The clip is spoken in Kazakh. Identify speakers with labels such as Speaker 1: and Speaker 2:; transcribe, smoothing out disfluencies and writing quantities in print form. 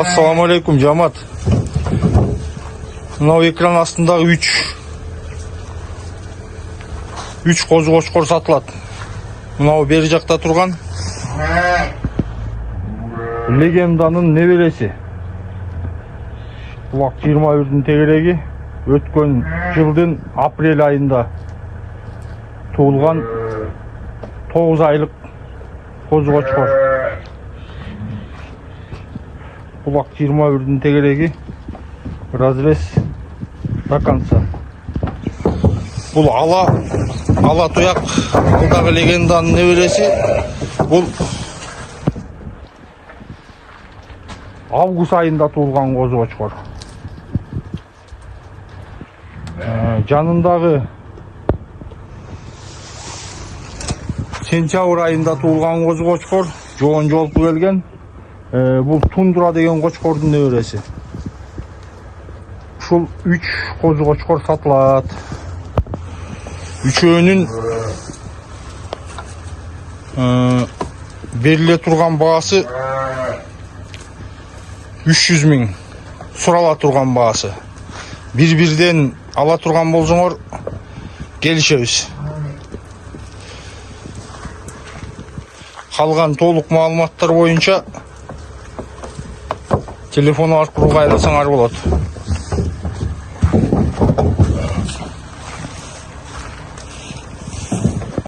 Speaker 1: Assalamu alaikum Camat. Mынау экран астындағы 3 қозы қошқор сатылады. Мынау бері жақта тұрған легенданың небересі. Бұлақ 21-дің тегереги өткен жылдың апрель айында туылған 9 айлық қозы қошқор. Бұлақ 21-дің тегереги разрез до конца. Бұл ала тұяқ алдағы легенданың небересі. Бұл август айында туылған қозы қошқор. Жанындағы сентябрь айында туылған қозы қошқор. Жоғын жолпы келген. Бұл тундра деген қошқордың небересі. Ушул 3 қозы қошқор сатылады. Üçөөнүн бериле турган баасы 300 000, сурала турган баасы. Bir-birden ала турган болсоңор келишебиз. Калган толук маалыматтар боюнча телефон аркылуу кайрылсаңар болот.